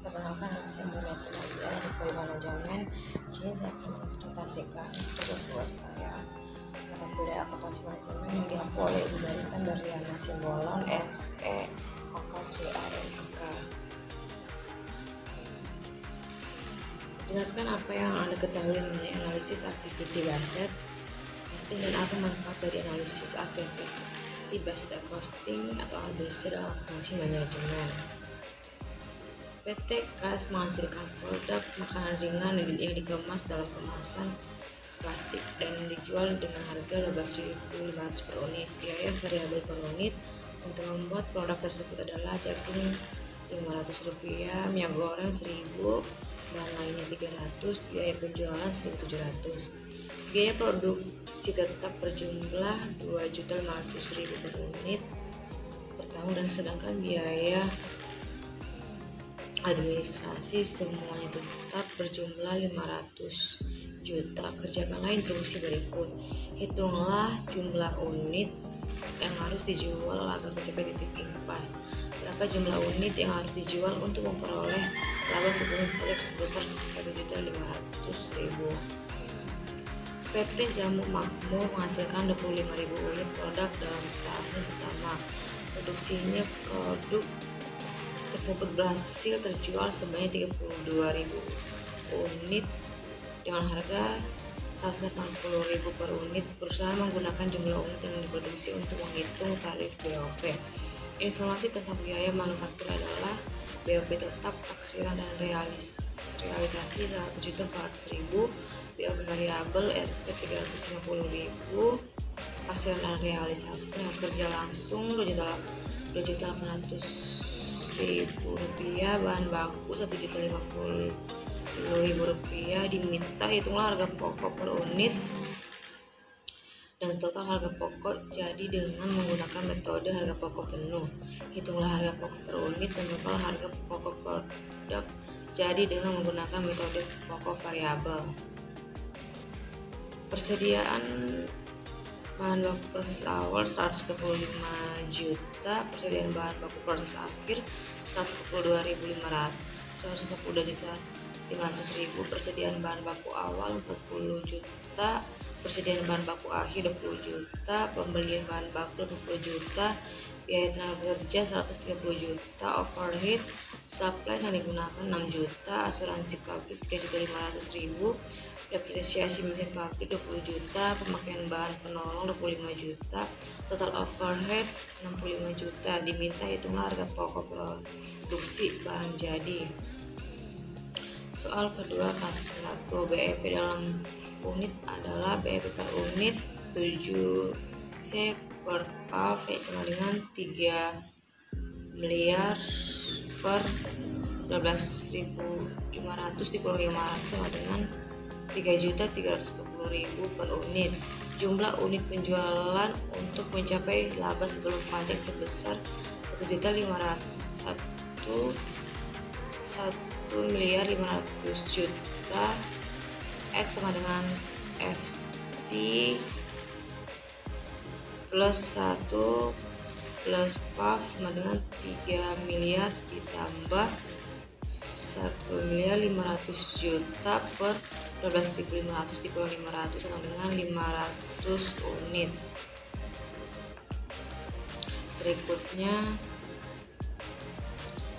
Perkenalkan, nama saya Murniati Nadia dari Manajemen. Di sini saya akan mempresentasikan tugas saya mata kuliah akuntansi manajemen yang diampu oleh Ibu Darintan Berliana Simbolon SE OKCAMK. Jelaskan apa yang Anda ketahui mengenai analisis activity based costing dan apa manfaat dari analisis activity based costing atau ABC dalam akuntansi manajemen. PT KAS menghasilkan produk makanan ringan yang dikemas dalam kemasan plastik dan dijual dengan harga 12.500 per unit. Biaya variabel per unit untuk membuat produk tersebut adalah jagung Rp500, minyak goreng Rp1.000, bahan lainnya Rp300, biaya penjualan Rp1.700. Biaya produksi tetap berjumlah Rp2.500.000 per unit per tahun, dan sedangkan biaya administrasi semuanya tetap berjumlah 500 juta. Kerjakanlah instruksi berikut. Hitunglah jumlah unit yang harus dijual agar tercapai titik impas. Berapa jumlah unit yang harus dijual untuk memperoleh laba sebelum pajak sebesar 1.500.000. PT Jamu Makmur menghasilkan 25.000 unit produk dalam tahun pertama. Produksinya produk tersebut berhasil terjual sebanyak 32.000 unit dengan harga 180.000 per unit. Perusahaan menggunakan jumlah unit yang diproduksi untuk menghitung tarif BOP. Informasi tentang biaya manufaktur adalah BOP tetap, taksiran dan realisasi 1.400.000, BOP variabel RP 350.000, taksiran dan realisasi tenaga kerja langsung Rp2.800.000, bahan baku Rp1.050.000. Diminta hitunglah harga pokok per unit dan total harga pokok jadi dengan menggunakan metode harga pokok penuh. Hitunglah harga pokok per unit dan total harga pokok produk jadi dengan menggunakan metode pokok variabel. Persediaan bahan baku proses awal 125 juta, persediaan bahan baku proses akhir 142.500.000, persediaan bahan baku awal 40 juta, persediaan bahan baku akhir 20 juta, pembelian bahan baku 20 juta, biaya tenaga kerja 130 juta, overhead supply yang digunakan 6 juta, asuransi pabrik 3.500.000, depresiasi mesin pabrik 20 juta, pemakaian bahan penolong 25 juta, total overhead 65 juta. Diminta hitunglah harga pokok produksi barang jadi. Soal kedua, kasus 1. BEP dalam unit adalah BEP per unit 7 C per PAV sama dengan 3 miliar per 12.500 dikurangi 500 sama dengan 3.340.000 per unit. Jumlah unit penjualan untuk mencapai laba sebelum pajak sebesar 1.500.000 X sama dengan FC plus 1 plus PAV sama dengan 3 miliar ditambah 1.500.000 per 12.500 dikurangi 500 sama dengan 500 unit. Berikutnya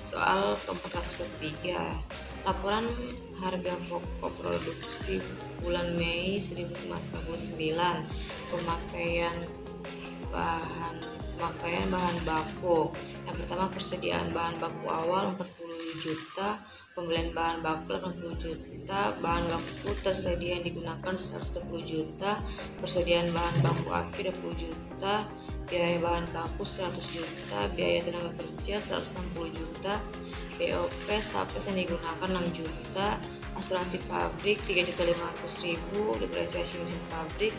soal keempat, kasus ketiga. Laporan harga pokok produksi bulan Mei 1999. Pemakaian bahan baku. Yang pertama, persediaan bahan baku awal 40 juta, pembelian bahan baku 80 juta, bahan baku tersedia yang digunakan 120 juta, persediaan bahan baku akhir 20 juta, biaya bahan baku 100 juta, biaya tenaga kerja 160 juta, BOP sapes yang digunakan 6 juta, asuransi pabrik 3.500.000, depresiasi mesin pabrik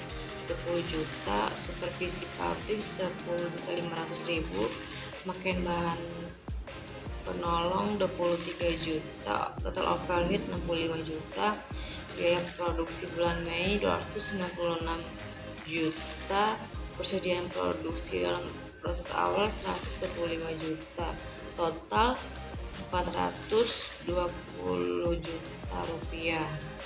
20 juta, supervisi pabrik 10.500.000, pemakaian bahan penolong 23 juta, total overhead 65 juta, biaya produksi bulan Mei 296 juta, persediaan produksi dalam proses awal 125 juta, total 420 juta rupiah.